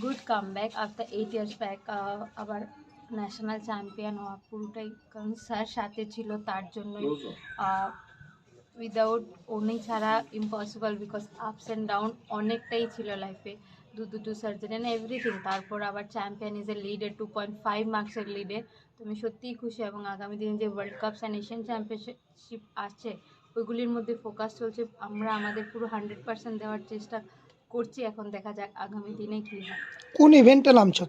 Good comeback after 8 years back. আবার national champion হওয়া পুরোটাই কারণ স্যার সাথে ছিল, তার জন্যই। উইদাউট উনি ছাড়া impossible, because ups and down অনেকটাই ছিল লাইফে, দুটো সার্জারি অ্যান্ড এভরিথিং। তারপর আবার চ্যাম্পিয়ন ইজ এ লিডে 2.5 মার্কসের লিডে। তো আমি সত্যিই খুশি, এবং আগামী দিনে যে world cups and Asian championship আসছে ওইগুলির মধ্যে ফোকাস চলছে। আমরা আমাদের পুরো 100% দেওয়ার চেষ্টা করছি। এখন দেখা যাক আগামী দিনে কী হয়। কোন ইভেন্টে নামছো?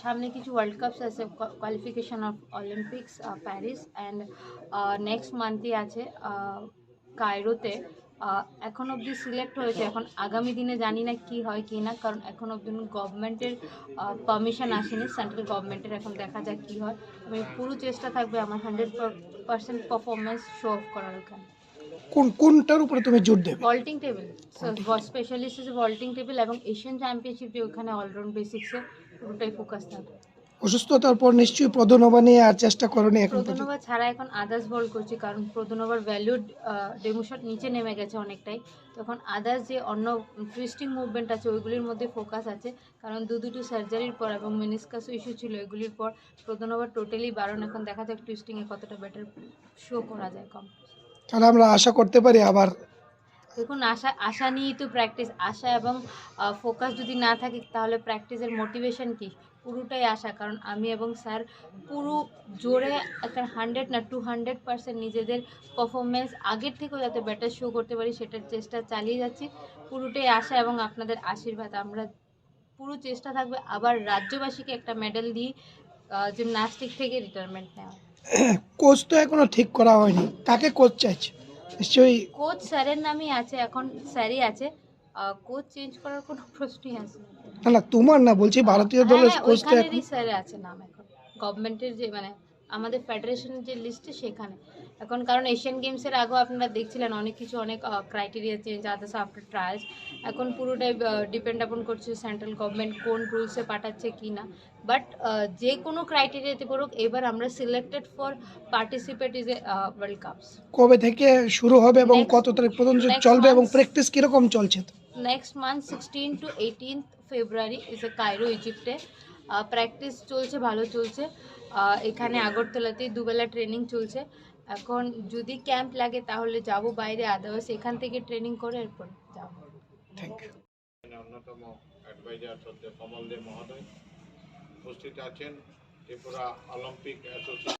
সামনে কিছু ওয়ার্ল্ড কাপস আছে, qualification of Olympics Paris, and next মান্থই আছে কায়রোতে। এখন অবধি সিলেক্ট হয়েছে, এখন আগামী দিনে জানি না কি হয় কি না, কারণ এখন অবধি গভর্নমেন্টের পারমিশন আসেনি, সেন্ট্রাল গভর্নমেন্টের। এখন দেখা যাক কি হয়। আমি পুরো চেষ্টা থাকবে আমার 100% পারফরমেন্স শো অফ করার। ওখানে কোনটার উপরে তুমি জোর দেবে? Vaulting table, specialist is vaulting table, এবং এশিয়ান চ্যাম্পিয়নশিপ যে ওখানে অলরাউন্ড বেসিক্সে পুরোটাই ফোকাস থাকবে। অসুস্থতার পর নিশ্চয়ই প্রদনবা নিয়ে আর চেষ্টা করোনি এখন পর্যন্ত? প্রদনবা ছাড়া এখন আদার্স বল করছি, কারণ প্রদনবার ভ্যালুড ডেমোশট নিচে নেমে গেছে অনেকটাই। তখন আদার্স যে অন্য টুইস্টিং মুভমেন্ট আছে ওইগুলির মধ্যে ফোকাস আছে, কারণ দুটো সার্জারির পর এবং মেনিসকাস ইস্যু ছিল এগুলির পর প্রদনবার টোটালি বারণ। এখন দেখা যাক টুইস্টিংয়ে কতটা বেটার শো করা যায় কম। তাহলে আমরা আশা করতে পারি আবার? দেখুন, আশা নিয়েই তো প্র্যাকটিস। আশা এবং ফোকাস যদি না থাকে তাহলে প্র্যাকটিসের মোটিভেশন কি? পুরোটাই আশা, কারণ আমি এবং স্যার পুরো জোরে একটা 100 না 200% নিজেদের পারফরমেন্স আগের থেকেও যাতে বেটার শো করতে পারি সেটার চেষ্টা চালিয়ে যাচ্ছি। পুরোটাই আশা এবং আপনাদের আশীর্বাদ। আমরা পুরো চেষ্টা থাকবে আবার রাজ্যবাসীকে একটা মেডেল দিয়ে জিমন্যাস্টিক থেকে রিটায়ারমেন্ট নেওয়া। কোচ তো এখনো ঠিক করা হয়নি, কাকে কোচ চাইছে? নিশ্চয়ই কোচ স্যারের নামই আছে, এখন স্যারই আছে। কোচ চেঞ্জ করার কোনো প্রশ্নই আসে না। না, তোমার না, বলছি ভারতীয় দলের কোচ তো এখন। ওইখানেরই স্যার আছে নাম এখন, গভর্নমেন্টের যে মানে আমাদের ফেডারেশনের যে লিস্টে সেখানে এখন। কারণ এশিয়ান গেমসের আগেও আপনারা দেখছিলেন অনেক কিছু, অনেক criteria change others after trials. এখন পুরোটাই ডিপেন্ড আপন করছে সেন্ট্রাল গভর্নমেন্ট কোন রুলসে পাঠাচ্ছে কি না। বাট যে কোনো ক্রাইটেরিয়াতে পড়ুক, এবার আমরা selected for participate is a world cups. কবে থেকে শুরু হবে এবং কত তারিখ পর্যন্ত চলবে এবং প্র্যাকটিস কিরকম চলছে? Next month 16 to 18 February is a Cairo, ইজিপ্টে। প্র্যাকটিস চলছে, ভালো চলছে। এখানে আগরতলাতেই দুবেলা ট্রেনিং চলছে। এখন যদি ক্যাম্প লাগে তাহলে যাব বাইরে, আদারওয়াইজ এখান থেকে ট্রেনিং করে এরপর যাব। Thank you. অন্যতম অ্যাডভাইজার সদ্য কমল দে মহোদয় উপস্থিত আছেন, ত্রিপুরা অলিম্পিক অ্যাসোসিয়েশন।